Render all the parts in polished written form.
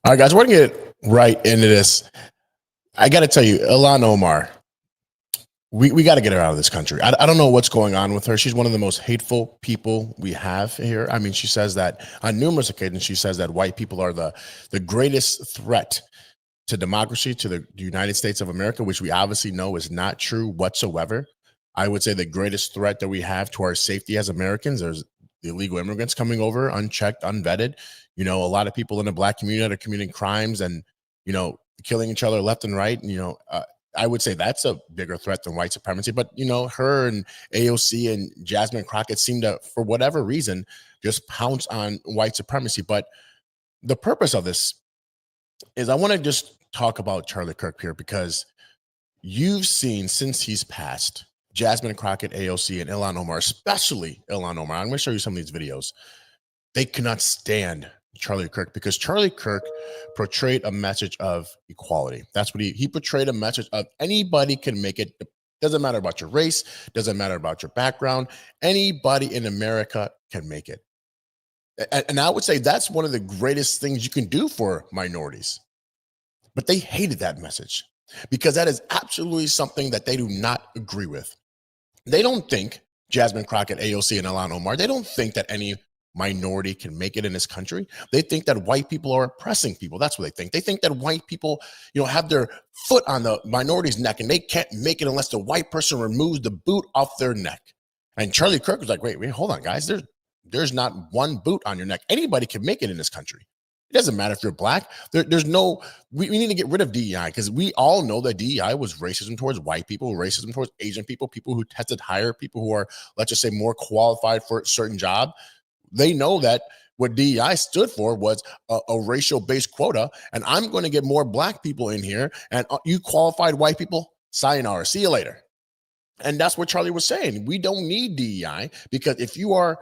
All right, guys, we're going to get right into this. I got to tell you, Ilhan Omar, we got to get her out of this country. I don't know what's going on with her. She's one of the most hateful people we have here. I mean, she says that on numerous occasions, she says that white people are the greatest threat to democracy, to the United States of America, which we obviously know is not true whatsoever. I would say the greatest threat that we have to our safety as Americans, there's the illegal immigrants coming over unchecked, unvetted. You know, a lot of people in the black community that are committing crimes and, you know, killing each other left and right. And, I would say that's a bigger threat than white supremacy. But, her and AOC and Jasmine Crockett seem to, for whatever reason, just pounce on white supremacy. But the purpose of this is I want to just talk about Charlie Kirk here, because you've seen since he's passed, Jasmine Crockett, AOC, and Ilhan Omar, especially Ilhan Omar. I'm going to show you some of these videos. They cannot stand Charlie Kirk because Charlie Kirk portrayed a message of equality. That's what he portrayed, a message of anybody can make it. Doesn't matter about your race, doesn't matter about your background. Anybody in America can make it. And I would say that's one of the greatest things you can do for minorities. But they hated that message because that is absolutely something that they do not agree with. They don't think, Jasmine Crockett, AOC, and Ilhan Omar, they don't think that any minority can make it in this country. They think that white people are oppressing people. That's what they think. They think that white people, have their foot on the minority's neck and they can't make it unless the white person removes the boot off their neck. And Charlie Kirk was like, wait, hold on, guys. There's not one boot on your neck. Anybody can make it in this country. It doesn't matter if you're black. We need to get rid of DEI because we all know that DEI was racism towards white people, racism towards Asian people, people who tested higher, people who are, let's just say, more qualified for a certain job. They know that what DEI stood for was a racial-based quota, and I'm going to get more black people in here, and you qualified white people, sayonara, see you later. And that's what Charlie was saying. We don't need DEI because if you are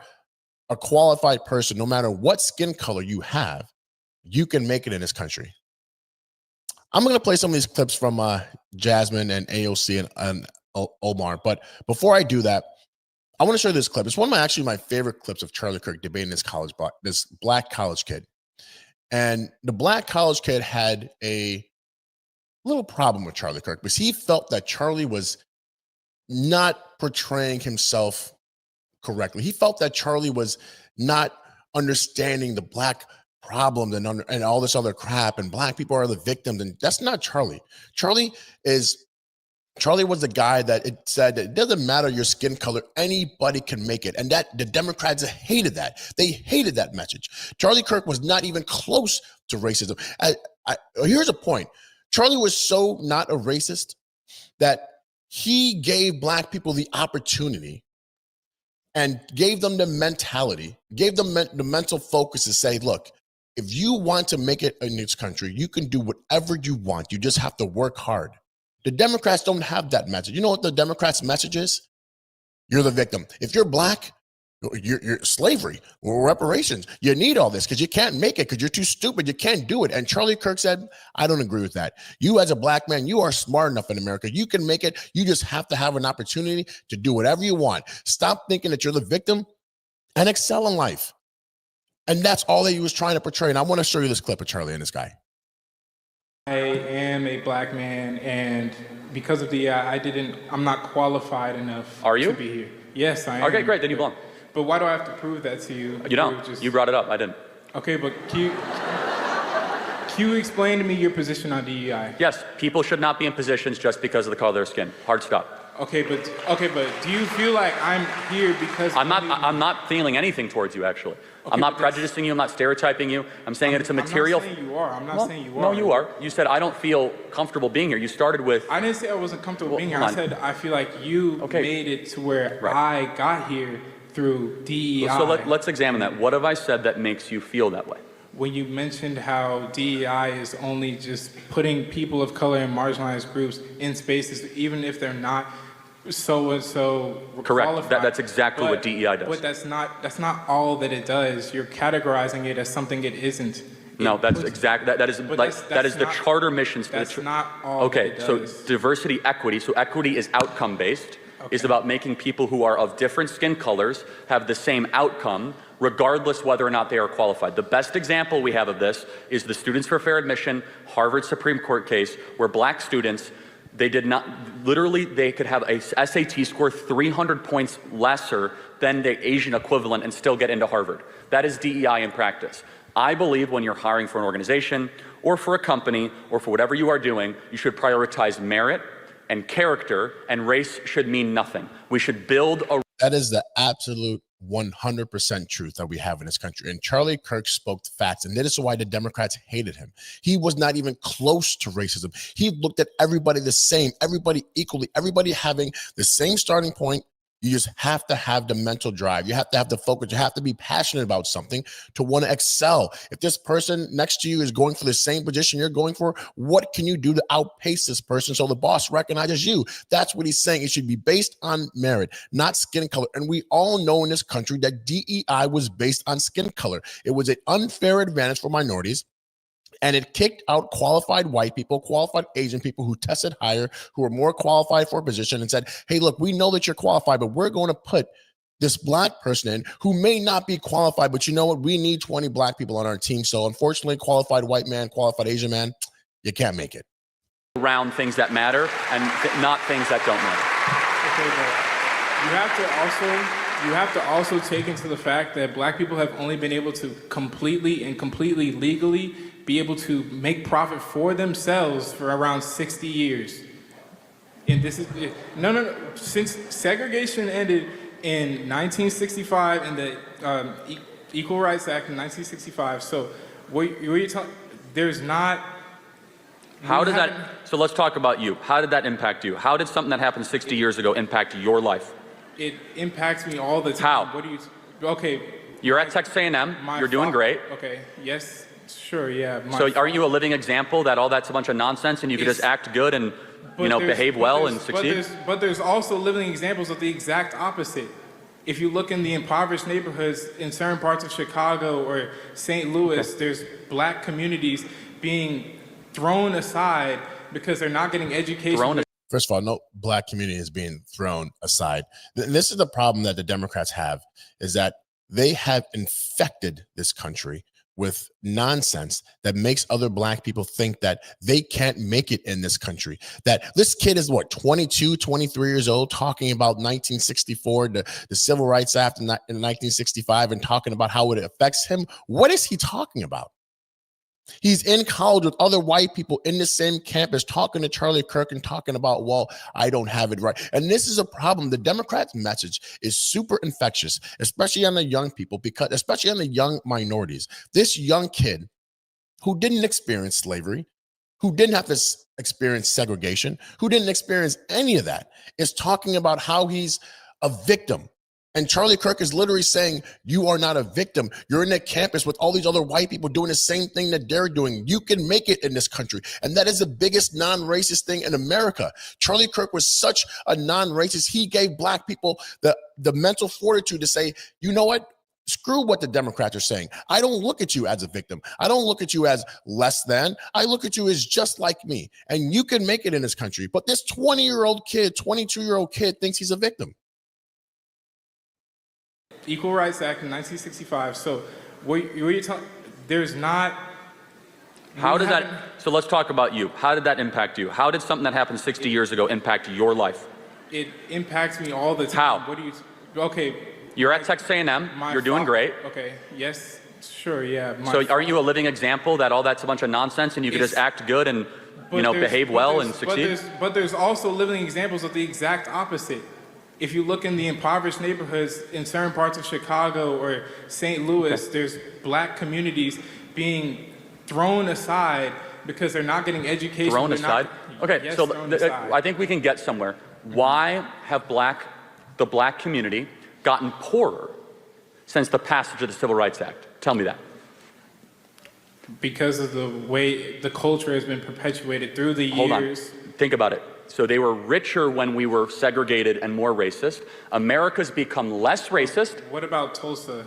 a qualified person, no matter what skin color you have, you can make it in this country. I'm going to play some of these clips from Jasmine and AOC and Omar, but before I do that, I want to show you this clip. It's one of my favorite clips of Charlie Kirk debating this black college kid. And the black college kid had a little problem with Charlie Kirk because he felt that Charlie was not portraying himself correctly. He felt that Charlie was not understanding the black problems and all this other crap, and black people are the victims. And that's not Charlie. Charlie was the guy that it said that it doesn't matter your skin color, anybody can make it. And that the Democrats hated that. They hated that message. Charlie Kirk was not even close to racism. Here's a point. Charlie was so not a racist that he gave black people the opportunity and gave them the mentality, gave them the mental focus to say, look, if you want to make it in this country, you can do whatever you want. You just have to work hard. The Democrats don't have that message. You know what the Democrats' message is? You're the victim. If you're black, you're slavery or reparations. You need all this because you can't make it because you're too stupid. You can't do it. And Charlie Kirk said, I don't agree with that. You as a black man, you are smart enough in America. You can make it. You just have to have an opportunity to do whatever you want. Stop thinking that you're the victim and excel in life. And that's all that he was trying to portray. And I want to show you this clip of Charlie and this guy. I am a black man, and because of the, I'm not qualified enough to be here. Yes, I am. Okay, great, then you belong. But why do I have to prove that to you? You don't. You brought it up, I didn't. Okay, but can you explain to me your position on DEI? Yes, people should not be in positions just because of the color of their skin. Hard stop. Okay, but do you feel like I'm here because I'm not feeling anything towards you, actually. Okay, I'm not prejudicing you, I'm not stereotyping you. I'm saying that it's a material. I'm not saying you are. I'm not saying you are. No, you are. You said I don't feel comfortable being here. You started with. I didn't say I wasn't comfortable being here. I said I feel like you made it to where I got here through DEI. So let's examine that. What have I said that makes you feel that way? When you mentioned how DEI is only just putting people of color and marginalized groups in spaces, even if they're not so correct. Qualified. That's exactly what DEI does. But that's not all that it does. You're categorizing it as something it isn't. No, that's exactly that is the charter mission. That's not all. Okay, so diversity, equity. So equity is outcome based. Is about making people who are of different skin colors have the same outcome regardless whether or not they are qualified. The best example we have of this is the Students for Fair Admission Harvard Supreme Court case, where black students, they did not, literally they could have a SAT score 300 points lesser than the Asian equivalent and still get into Harvard. That is DEI in practice. I believe when you're hiring for an organization or for a company or for whatever you are doing, you should prioritize merit and character, and race should mean nothing. We should build a... That is the absolute 100% truth that we have in this country. And Charlie Kirk spoke facts, and that is why the Democrats hated him. He was not even close to racism. He looked at everybody the same, everybody equally, everybody having the same starting point. You just have to have the mental drive. You have to have the focus. You have to be passionate about something to want to excel. If this person next to you is going for the same position you're going for, what can you do to outpace this person so the boss recognizes you? That's what he's saying. It should be based on merit, not skin color. And we all know in this country that DEI was based on skin color. It was an unfair advantage for minorities. And it kicked out qualified white people, qualified Asian people who tested higher, who were more qualified for a position, and said, hey, look, we know that you're qualified, but we're going to put this black person in who may not be qualified, but you know what? We need 20 black people on our team. So unfortunately, qualified white man, qualified Asian man, you can't make it. Around things that matter and not things that don't matter. Okay, but you have to also take into the fact that black people have only been able to completely legally be able to make profit for themselves for around 60 years. And this is, no. Since segregation ended in 1965 and the Equal Rights Act in 1965, so what you're talking, there's not. How does that, so let's talk about you. How did that impact you? How did something that happened 60 years ago impact your life? It impacts me all the time. How? What do you, okay. You're at Texas A&M, you're doing great. Okay, yes. Sure, yeah. So aren't you a living example that all that's a bunch of nonsense and you could just act good and, you know, behave well and succeed? But there's also living examples of the exact opposite. If you look in the impoverished neighborhoods in certain parts of Chicago or St. Louis, there's black communities being thrown aside because they're not getting education. First of all, no black community is being thrown aside. This is the problem that the Democrats have, is that they have infected this country with nonsense that makes other black people think that they can't make it in this country. That this kid is what, 22, 23 years old, talking about 1964, the Civil Rights Act in 1965, and talking about how it affects him. What is he talking about? He's in college with other white people in the same campus talking to Charlie Kirk and talking about, well, I don't have it right. And this is a problem. The Democrats' message is super infectious, especially on the young people, because especially on the young minorities. This young kid who didn't experience slavery, who didn't have to experience segregation, who didn't experience any of that, is talking about how he's a victim. And Charlie Kirk is literally saying, you are not a victim. You're in that campus with all these other white people doing the same thing that they're doing. You can make it in this country. And that is the biggest non-racist thing in America. Charlie Kirk was such a non-racist. He gave black people the mental fortitude to say, you know what? Screw what the Democrats are saying. I don't look at you as a victim. I don't look at you as less than. I look at you as just like me. And you can make it in this country. But this 20-year-old kid, 22-year-old kid thinks he's a victim. Equal Rights Act in 1965. So what you're talking, there's not. How does that, so let's talk about you. How did that impact you? How did something that happened 60 years ago impact your life? It impacts me all the time. How? What do you, okay. You're at Texas A&M, you're doing great. Okay, yes, sure, yeah. So aren't you a living example that all that's a bunch of nonsense and you could just act good and, you know, behave well and succeed? But there's also living examples of the exact opposite. If you look in the impoverished neighborhoods in certain parts of Chicago or St. Louis, there's black communities being thrown aside because they're not getting education. Thrown aside? Okay, yes, so aside. I think we can get somewhere. Why have the black community gotten poorer since the passage of the Civil Rights Act? Tell me that. Because of the way the culture has been perpetuated through the years. Hold on, think about it. So they were richer when we were segregated and more racist. America's become less racist. What about Tulsa?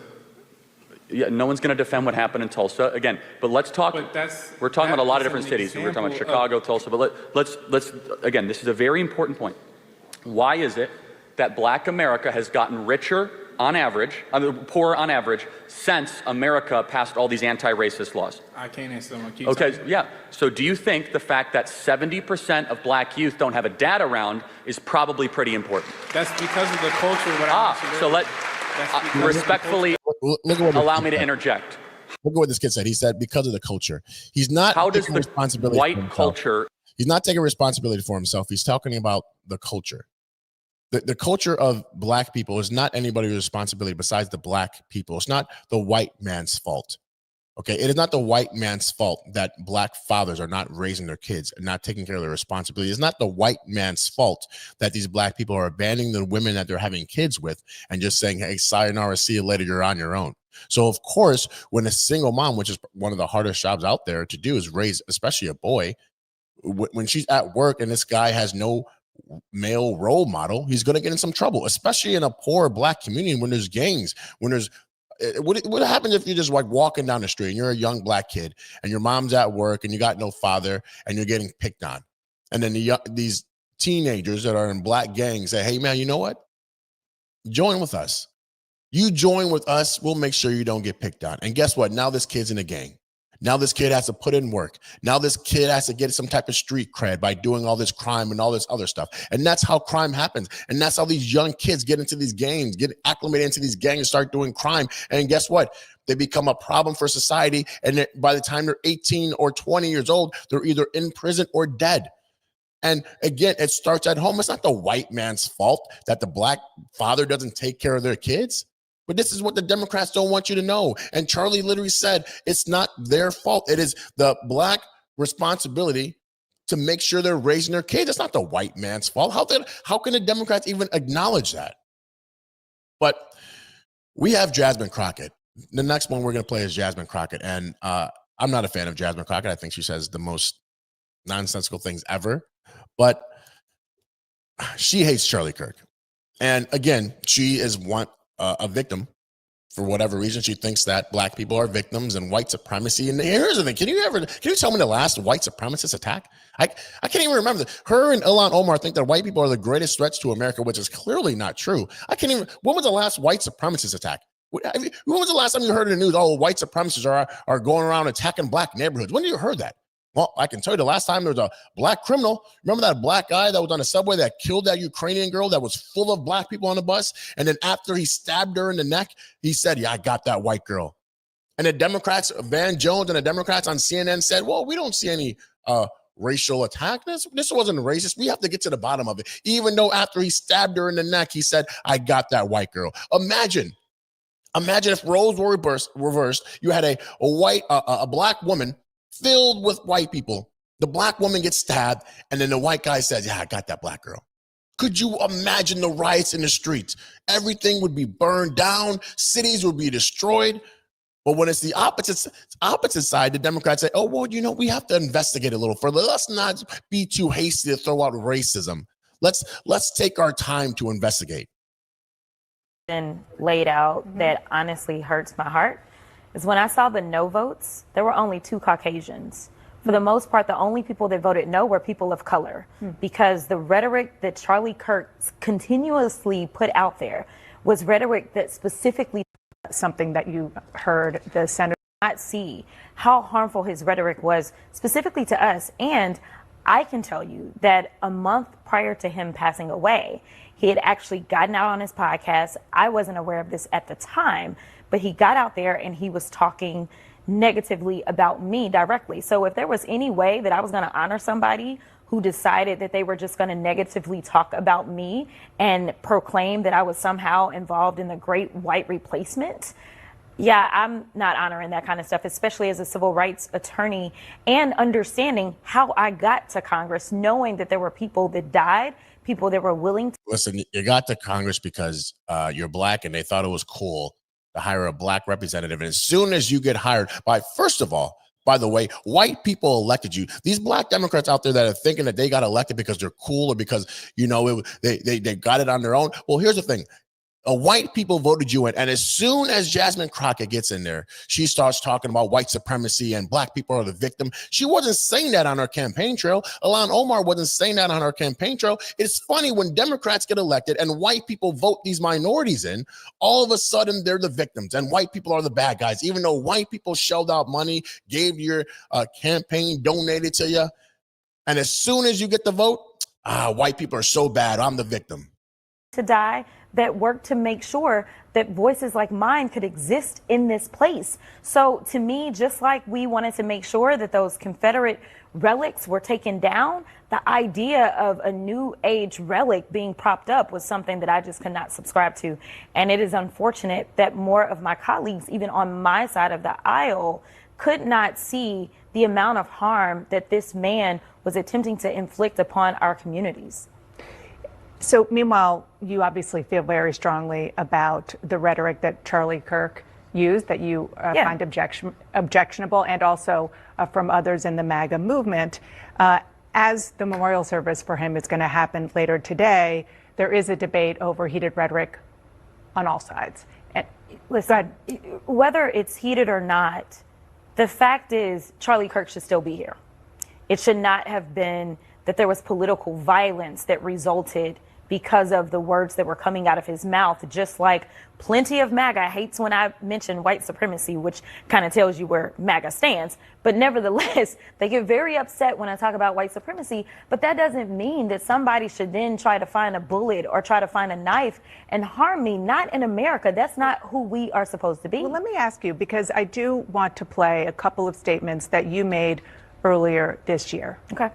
Yeah, no one's going to defend what happened in Tulsa again. But let's talk. We're talking about a lot of different cities. We're talking about Chicago, Tulsa. But let's again. This is a very important point. Why is it that Black America has gotten richer on average, poorer on average, since America passed all these anti-racist laws? I can't answer them. Okay, yeah. So do you think the fact that 70% of black youth don't have a dad around is probably pretty important? That's because of the culture. Respectfully, allow me to interject. Look at what this kid said. He said because of the culture. He's not taking responsibility for himself. Culture. He's not taking responsibility for himself. He's talking about the culture. The culture of black people is not anybody's responsibility besides the black people. It's not the white man's fault. Okay, it is not the white man's fault that black fathers are not raising their kids and not taking care of their responsibility. It's not the white man's fault that these black people are abandoning the women that they're having kids with and just saying, hey, sayonara, see you later, you're on your own. So, of course, when a single mom, which is one of the hardest jobs out there to do, is raise, especially a boy, when she's at work and this guy has no male role model, he's going to get in some trouble, especially in a poor black community when there's gangs, when there's what happens if you're just like walking down the street and you're a young black kid and your mom's at work and you got no father and you're getting picked on, and then these teenagers that are in black gangs say, hey man, you know what, join with us. You join with us, we'll make sure you don't get picked on. And guess what, now this kid's in a gang. Now this kid has to put in work. Now this kid has to get some type of street cred by doing all this crime and all this other stuff. And that's how crime happens. And that's how these young kids get into these gangs, get acclimated into these gangs and start doing crime. And guess what? They become a problem for society. And by the time they're 18 or 20 years old, they're either in prison or dead. And again, it starts at home. It's not the white man's fault that the black father doesn't take care of their kids. But this is what the Democrats don't want you to know. And Charlie literally said it's not their fault. It is the black responsibility to make sure they're raising their kids. It's not the white man's fault. How can the Democrats even acknowledge that? But we have Jasmine Crockett. The next one we're going to play is Jasmine Crockett. And I'm not a fan of Jasmine Crockett. I think she says the most nonsensical things ever. But she hates Charlie Kirk. And again, she is a victim for whatever reason. She thinks that black people are victims and white supremacy. And here's the thing: can you tell me the last white supremacist attack? I can't even remember. Her and Ilhan Omar think that white people are the greatest threats to America, which is clearly not true. When was the last white supremacist attack? When was the last time you heard in the news, oh, white supremacists are going around attacking black neighborhoods? When did you heard that? Well, I can tell you the last time there was a black criminal. Remember that black guy that was on the subway that killed that Ukrainian girl that was full of black people on the bus? And then after he stabbed her in the neck, he said, yeah, I got that white girl. And the Democrats, Van Jones and the Democrats on CNN said, well, we don't see any racial attack. This wasn't racist. We have to get to the bottom of it. Even though after he stabbed her in the neck, he said, I got that white girl. Imagine if roles were reversed. You had a black woman filled with white people. The black woman gets stabbed, and then the white guy says, yeah, I got that black girl. Could you imagine the riots in the streets? Everything would be burned down. Cities would be destroyed. But when it's the opposite side, the Democrats say, oh, well, we have to investigate a little further. Let's not be too hasty to throw out racism. Let's take our time to investigate. And laid out that honestly hurts my heart is when I saw the no votes, there were only 2 Caucasians. For the most part, the only people that voted no were people of color, because the rhetoric that Charlie Kirk continuously put out there was rhetoric that specifically something that you heard the senator not see how harmful his rhetoric was specifically to us. And I can tell you that a month prior to him passing away, he had actually gotten out on his podcast. I wasn't aware of this at the time, but he got out there and he was talking negatively about me directly. So if there was any way that I was going to honor somebody who decided that they were just going to negatively talk about me and proclaim that I was somehow involved in the great white replacement, yeah, I'm not honoring that kind of stuff, especially as a civil rights attorney, and understanding how I got to Congress, knowing that there were people that died, people that were willing to. Listen, you got to Congress because you're black and they thought it was cool to hire a black representative. And as soon as you get hired first of all, by the way, white people elected you. These black Democrats out there that are thinking that they got elected because they're cool or because, they got it on their own. Well, here's the thing. White people voted you in. And as soon as Jasmine Crockett gets in there, she starts talking about white supremacy and black people are the victim. She wasn't saying that on her campaign trail. Ilhan Omar wasn't saying that on her campaign trail. It's funny when Democrats get elected and white people vote these minorities in, all of a sudden they're the victims and white people are the bad guys, even though white people shelled out money, gave your campaign, donated to you. And as soon as you get the vote, white people are so bad, I'm the victim. To die that worked to make sure that voices like mine could exist in this place. So to me, just like we wanted to make sure that those Confederate relics were taken down, the idea of a new age relic being propped up was something that I just could not subscribe to. And it is unfortunate that more of my colleagues, even on my side of the aisle, could not see the amount of harm that this man was attempting to inflict upon our communities. So meanwhile, you obviously feel very strongly about the rhetoric that Charlie Kirk used that you find objectionable, and also from others in the MAGA movement. As the memorial service for him is going to happen later today, there is a debate over heated rhetoric on all sides. And, listen, whether it's heated or not, the fact is Charlie Kirk should still be here. It should not have been that there was political violence that resulted because of the words that were coming out of his mouth, just like plenty of MAGA hates when I mention white supremacy, which kind of tells you where MAGA stands. But nevertheless, they get very upset when I talk about white supremacy. But that doesn't mean that somebody should then try to find a bullet or try to find a knife and harm me. Not in America. That's not who we are supposed to be. Well, let me ask you, because I do want to play a couple of statements that you made earlier this year. Okay.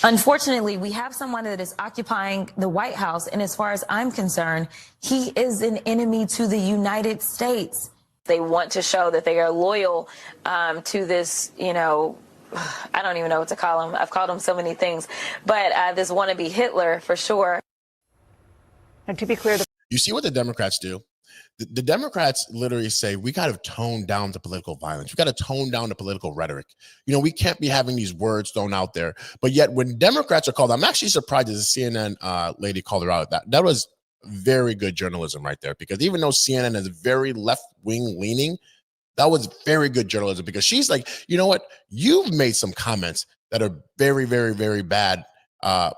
Unfortunately, we have someone that is occupying the White House, and as far as I'm concerned, he is an enemy to the United States. They want to show that they are loyal to this, I don't even know what to call him. I've called him so many things, but this wannabe Hitler for sure. And to be clear, you see what the Democrats do? The Democrats literally say, we got to tone down the political violence. We got to tone down the political rhetoric. We can't be having these words thrown out there. But yet when Democrats are called, I'm actually surprised that the CNN lady called her out. That was very good journalism right there, because even though CNN is very left-wing leaning, that was very good journalism, because she's like, you know what? You've made some comments that are very, very, very bad,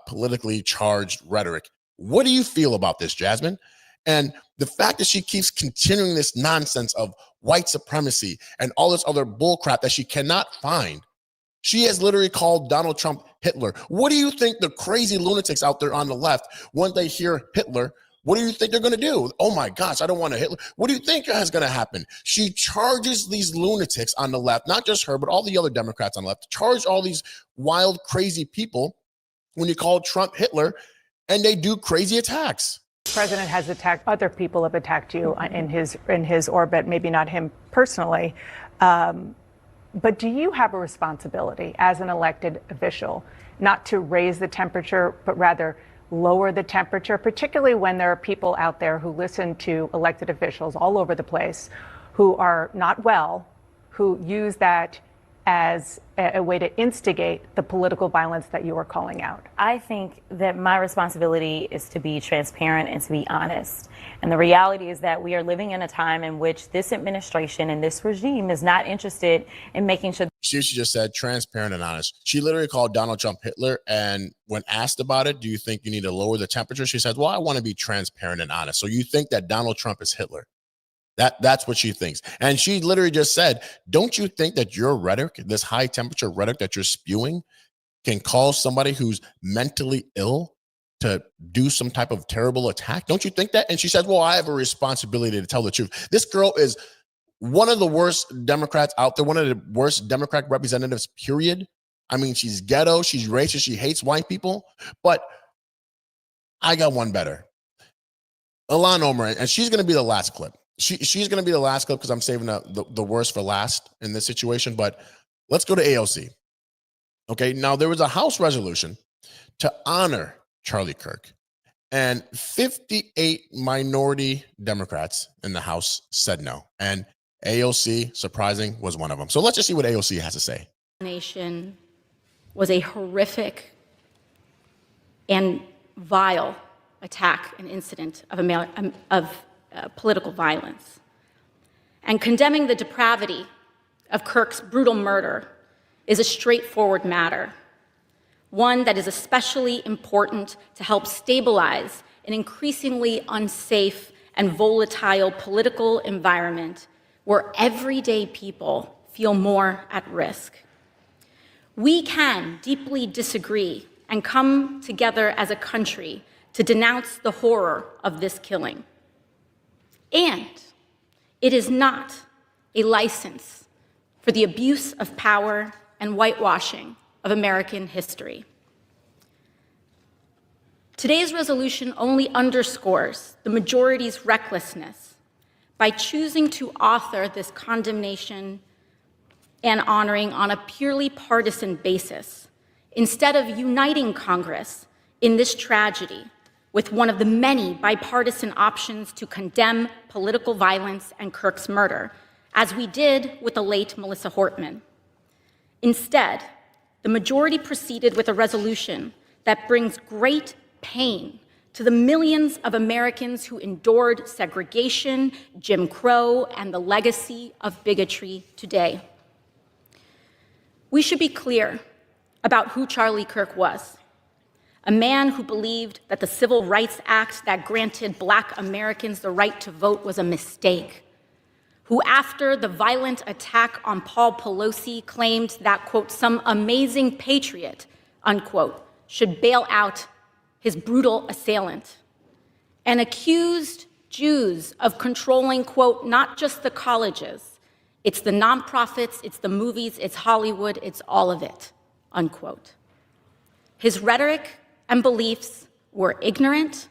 politically charged rhetoric. What do you feel about this, Jasmine? And the fact that she keeps continuing this nonsense of white supremacy and all this other bullcrap that she cannot find. She has literally called Donald Trump Hitler. What do you think the crazy lunatics out there on the left, when they hear Hitler, what do you think they're going to do? Oh my gosh, I don't want a Hitler. What do you think is going to happen? She charges these lunatics on the left, not just her, but all the other Democrats on the left, charge all these wild, crazy people when you call Trump Hitler, and they do crazy attacks. The president has attacked, other people have attacked you in his orbit, maybe not him personally. But do you have a responsibility as an elected official not to raise the temperature, but rather lower the temperature, particularly when there are people out there who listen to elected officials all over the place who are not well, who use that as a way to instigate the political violence that you are calling out? I think that my responsibility is to be transparent and to be honest. And the reality is that we are living in a time in which this administration and this regime is not interested in making sure. She just said transparent and honest. She literally called Donald Trump Hitler. And when asked about it, do you think you need to lower the temperature? She says, well, I want to be transparent and honest. So you think that Donald Trump is Hitler? That's what she thinks. And she literally just said, don't you think that your rhetoric, this high temperature rhetoric that you're spewing, can cause somebody who's mentally ill to do some type of terrible attack? Don't you think that? And she says, well, I have a responsibility to tell the truth. This girl is one of the worst Democrats out there, one of the worst Democratic representatives, period. I mean, she's ghetto, she's racist, she hates white people. But I got one better. Ilhan Omar, and she's going to be the last clip. She's going to be the last clip because I'm saving the worst for last in this situation. But let's go to AOC. Okay, now there was a House resolution to honor Charlie Kirk, and 58 minority Democrats in the House said no. And AOC, surprising, was one of them. So let's just see what AOC has to say. Nation was a horrific and vile attack and incident of political violence. And condemning the depravity of Kirk's brutal murder is a straightforward matter, one that is especially important to help stabilize an increasingly unsafe and volatile political environment where everyday people feel more at risk. We can deeply disagree and come together as a country to denounce the horror of this killing. And it is not a license for the abuse of power and whitewashing of American history. Today's resolution only underscores the majority's recklessness by choosing to author this condemnation and honoring on a purely partisan basis, instead of uniting Congress in this tragedy with one of the many bipartisan options to condemn political violence and Kirk's murder, as we did with the late Melissa Hortman. Instead, the majority proceeded with a resolution that brings great pain to the millions of Americans who endured segregation, Jim Crow, and the legacy of bigotry today. We should be clear about who Charlie Kirk was. A man who believed that the Civil Rights Act that granted Black Americans the right to vote was a mistake. Who, after the violent attack on Paul Pelosi, claimed that, quote, some amazing patriot, unquote, should bail out his brutal assailant. And accused Jews of controlling, quote, not just the colleges, it's the nonprofits, it's the movies, it's Hollywood, it's all of it, unquote. His rhetoric and beliefs were ignorant,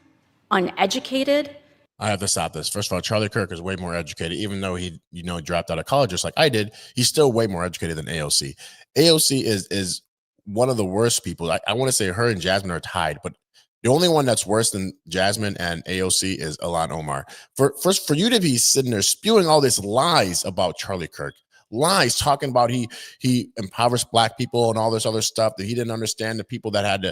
uneducated. I have to stop this. First of all, Charlie Kirk is way more educated, even though he, dropped out of college just like I did. He's still way more educated than AOC. AOC is one of the worst people. I want to say her and Jasmine are tied, but the only one that's worse than Jasmine and AOC is Ilhan Omar. For you to be sitting there spewing all these lies about Charlie Kirk, lies talking about he impoverished Black people and all this other stuff, that he didn't understand the people that had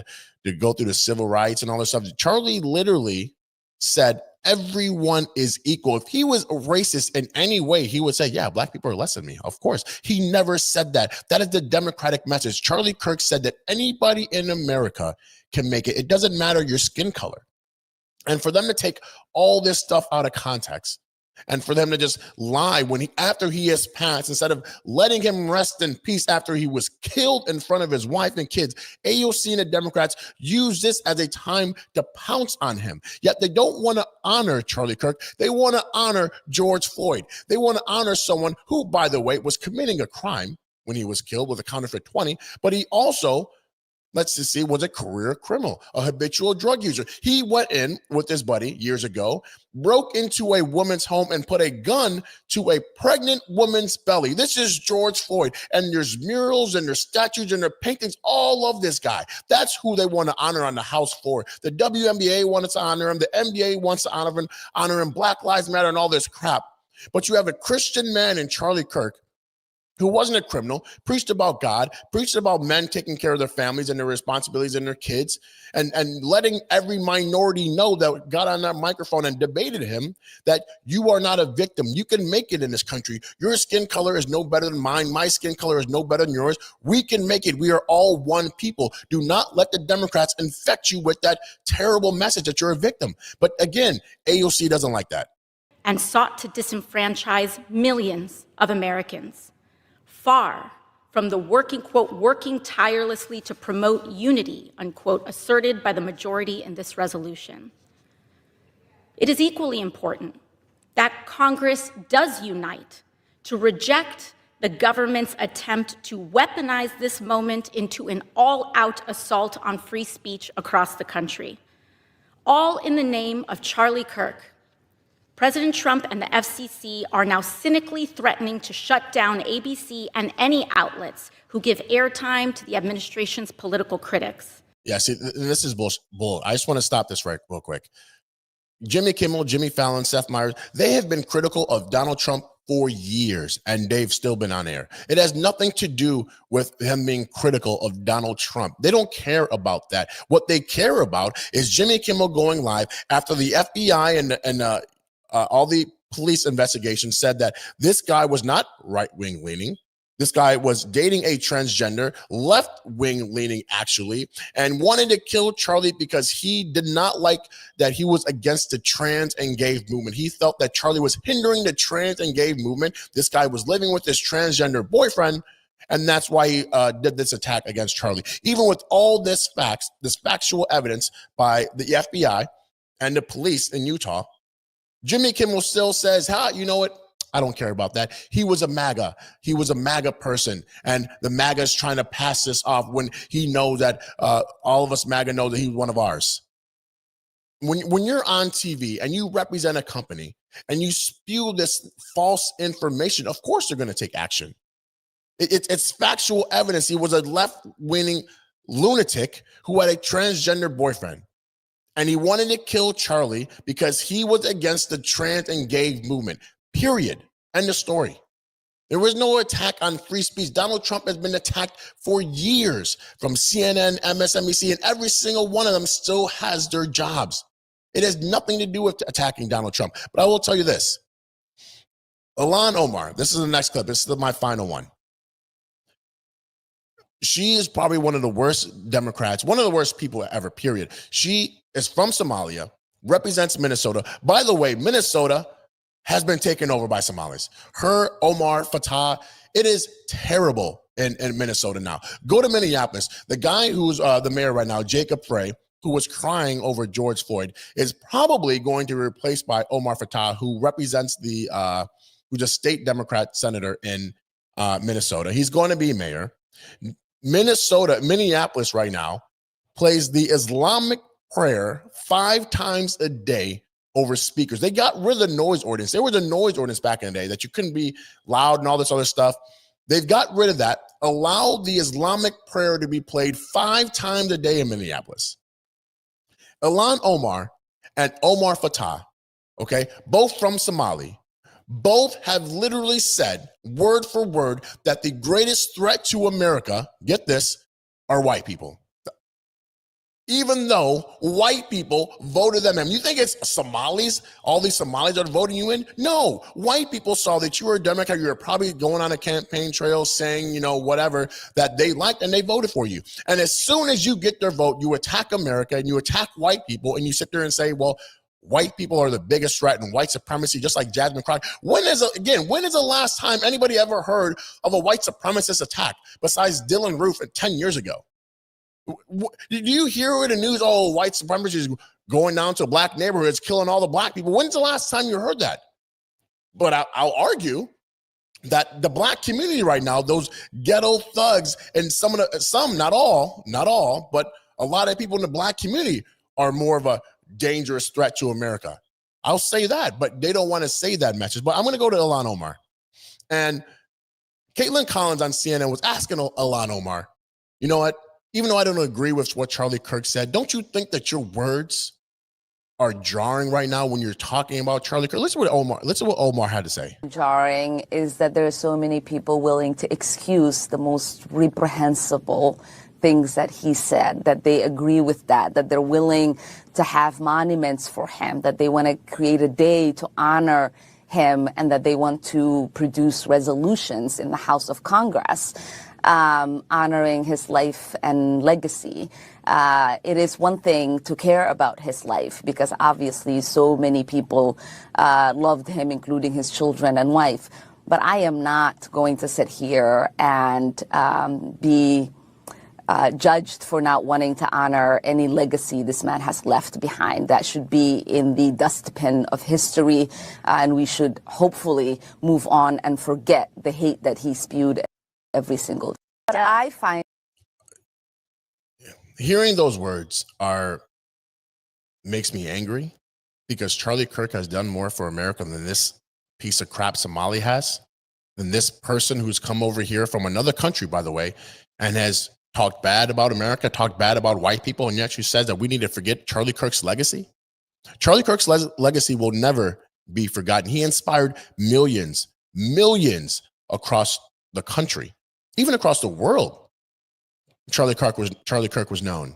to go through the civil rights and all this stuff. Charlie literally said everyone is equal. If he was a racist in any way, he would say, yeah, Black people are less than me. Of course. He never said that. That is the Democratic message. Charlie Kirk said that anybody in America can make it. It doesn't matter your skin color. And for them to take all this stuff out of context and for them to just lie after he has passed, instead of letting him rest in peace after he was killed in front of his wife and kids, AOC and the Democrats use this as a time to pounce on him. Yet they don't want to honor Charlie Kirk. They want to honor George Floyd. They want to honor someone who, by the way, was committing a crime when he was killed with a counterfeit 20, but he also, let's just see, was a career criminal, a habitual drug user. He went in with his buddy years ago, broke into a woman's home and put a gun to a pregnant woman's belly. This is George Floyd. And there's murals and there's statues and there's paintings all of this guy. That's who they want to honor on the House floor. The WNBA wanted to honor him. The NBA wants to honor him. Black Lives Matter and all this crap. But you have a Christian man in Charlie Kirk who wasn't a criminal, preached about God, preached about men taking care of their families and their responsibilities and their kids, and letting every minority know, that got on that microphone and debated him, that you are not a victim. You can make it in this country. Your skin color is no better than mine. My skin color is no better than yours. We can make it. We are all one people. Do not let the Democrats infect you with that terrible message that you're a victim. But again, AOC doesn't like that. And sought to disenfranchise millions of Americans. Far from the working tirelessly to promote unity, unquote, asserted by the majority in this resolution. It is equally important that Congress does unite to reject the government's attempt to weaponize this moment into an all-out assault on free speech across the country, all in the name of Charlie Kirk. President Trump and the FCC are now cynically threatening to shut down ABC and any outlets who give airtime to the administration's political critics. Yeah, see, this is bull. I just want to stop this real quick. Jimmy Kimmel, Jimmy Fallon, Seth Meyers, they have been critical of Donald Trump for years, and they've still been on air. It has nothing to do with him being critical of Donald Trump. They don't care about that. What they care about is Jimmy Kimmel going live after the FBI and all the police investigations said that this guy was not right-wing leaning. This guy was dating a transgender, left-wing leaning actually, and wanted to kill Charlie because he did not like that he was against the trans and gay movement. He felt that Charlie was hindering the trans and gay movement. This guy was living with his transgender boyfriend, and that's why he did this attack against Charlie. Even with all this factual evidence by the FBI and the police in Utah, Jimmy Kimmel still says, you know what? I don't care about that. He was a MAGA. He was a MAGA person. And the MAGA is trying to pass this off when he knows that all of us MAGA know that he was one of ours. When you're on TV and you represent a company and you spew this false information, of course they're going to take action. It's factual evidence. He was a left-wing lunatic who had a transgender boyfriend. And he wanted to kill Charlie because he was against the trans and gay movement. Period. End of story. There was no attack on free speech. Donald Trump has been attacked for years from CNN, MSNBC, and every single one of them still has their jobs. It has nothing to do with attacking Donald Trump. But I will tell you this. Ilhan Omar, this is the next clip. This is my final one. She is probably one of the worst Democrats, one of the worst people ever, period. She is from Somalia, represents Minnesota. By the way, Minnesota has been taken over by Somalis. Her, Omar, Fatah, it is terrible in Minnesota now. Go to Minneapolis. The guy who's the mayor right now, Jacob Frey, who was crying over George Floyd, is probably going to be replaced by Omar Fatah, who represents who's a state Democrat senator in Minnesota. He's going to be mayor. Minneapolis right now plays the Islamic prayer 5 times a day over speakers. They got rid of the noise ordinance. There was a noise ordinance back in the day that you couldn't be loud and all this other stuff. They've got rid of that, allowed the Islamic prayer to be played 5 times a day in Minneapolis. Ilhan Omar and Omar Fatah, okay, both from Somali, both have literally said word for word that the greatest threat to America, get this, are white people. Even though white people voted them in. You think it's Somalis, all these Somalis that are voting you in? No, white people saw that you were a Democrat. You were probably going on a campaign trail saying, whatever that they liked, and they voted for you. And as soon as you get their vote, you attack America and you attack white people, and you sit there and say, well, white people are the biggest threat and white supremacy, just like Jasmine Crockett. When is the last time anybody ever heard of a white supremacist attack besides Dylan Roof 10 years ago? Do you hear in the news, white supremacy is going down to black neighborhoods, killing all the black people? When's the last time you heard that? But I'll argue that the black community right now, those ghetto thugs and some, not all, but a lot of people in the black community are more of a dangerous threat to America. I'll say that, but they don't want to say that message. But I'm going to go to Ilhan Omar. And Caitlin Collins on CNN was asking Ilhan Omar, you know what? Even though I don't agree with what Charlie Kirk said, don't you think that your words are jarring right now when you're talking about Charlie Kirk? Listen to what Omar had to say. Jarring is that there are so many people willing to excuse the most reprehensible things that he said, that they agree with that they're willing to have monuments for him, that they want to create a day to honor him, and that they want to produce resolutions in the House of Congress honoring his life and legacy. It is one thing to care about his life, because obviously so many people loved him, including his children and wife. But I am not going to sit here and be judged for not wanting to honor any legacy this man has left behind. That should be in the dustbin of history, and we should hopefully move on and forget the hate that he spewed every single day. But I find hearing those words makes me angry, because Charlie Kirk has done more for America than this piece of crap Somali has, than this person who's come over here from another country, by the way, and has talked bad about America, talked bad about white people, and yet she says that we need to forget Charlie Kirk's legacy. Charlie Kirk's legacy will never be forgotten. He inspired millions millions across the country, even across the world. Charlie Kirk was known.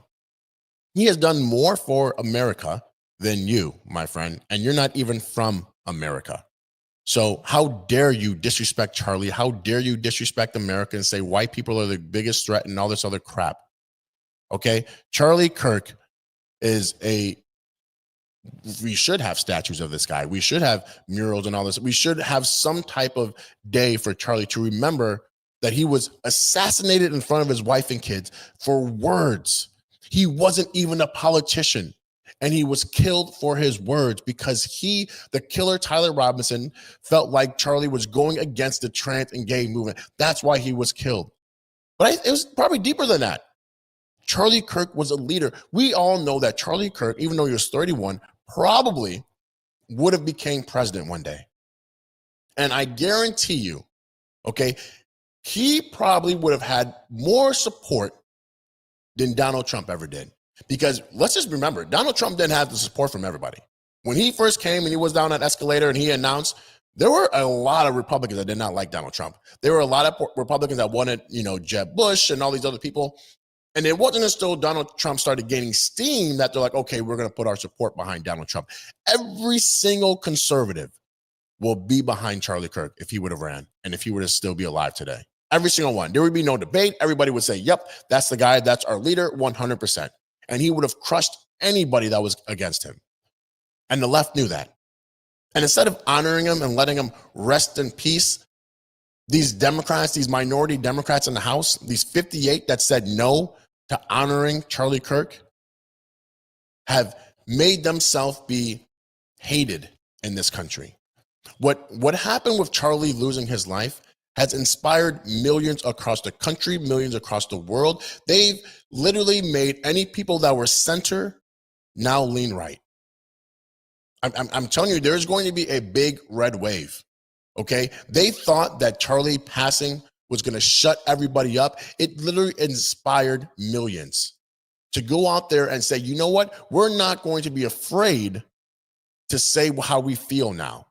He has done more for America than you, my friend, and you're not even from America. So how dare you disrespect Charlie? How dare you disrespect America and say white people are the biggest threat and all this other crap? Okay, Charlie Kirk is we should have statues of this guy. We should have murals and all this. We should have some type of day for Charlie to remember that he was assassinated in front of his wife and kids for words. He wasn't even a politician, and he was killed for his words because the killer Tyler Robinson, felt like Charlie was going against the trans and gay movement. That's why he was killed. But it was probably deeper than that. Charlie Kirk was a leader. We all know that Charlie Kirk, even though he was 31, probably would have became president one day. And I guarantee you, okay, he probably would have had more support than Donald Trump ever did. Because let's just remember, Donald Trump didn't have the support from everybody. When he first came and he was down that escalator and he announced, there were a lot of Republicans that did not like Donald Trump. There were a lot of Republicans that wanted, Jeb Bush and all these other people. And it wasn't until Donald Trump started gaining steam that they're like, okay, we're going to put our support behind Donald Trump. Every single conservative will be behind Charlie Kirk if he would have ran and if he were to still be alive today. Every single one. There would be no debate. Everybody would say, yep, that's the guy. That's our leader, 100%. And he would have crushed anybody that was against him. And the left knew that. And instead of honoring him and letting him rest in peace, these Democrats, these minority Democrats in the House, these 58 that said no to honoring Charlie Kirk, have made themselves be hated in this country. What happened with Charlie losing his life has inspired millions across the country, millions across the world. They've literally made any people that were center now lean right. I'm telling you, there's going to be a big red wave, okay? They thought that Charlie passing was going to shut everybody up. It literally inspired millions to go out there and say, you know what? We're not going to be afraid to say how we feel now,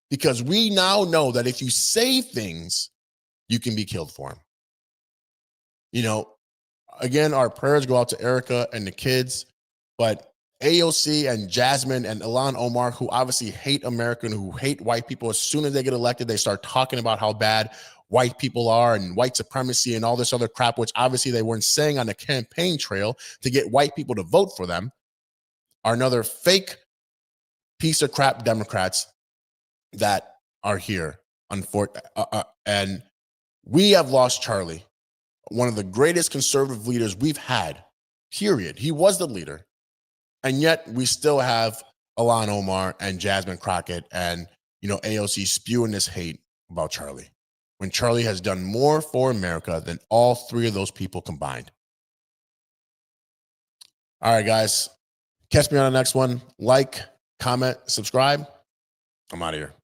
because we now know that if you say things, you can be killed for them. Again, our prayers go out to Erica and the kids, but AOC and Jasmine and Ilhan Omar, who obviously hate America and who hate white people, as soon as they get elected, they start talking about how bad white people are and white supremacy and all this other crap, which obviously they weren't saying on the campaign trail to get white people to vote for them, are another fake piece of crap Democrats that are here. And we have lost Charlie, one of the greatest conservative leaders we've had, period. He was the leader. And yet we still have Ilhan Omar and Jasmine Crockett and, AOC spewing this hate about Charlie, when Charlie has done more for America than all three of those people combined. All right, guys, catch me on the next one. Like, comment, subscribe. I'm out of here.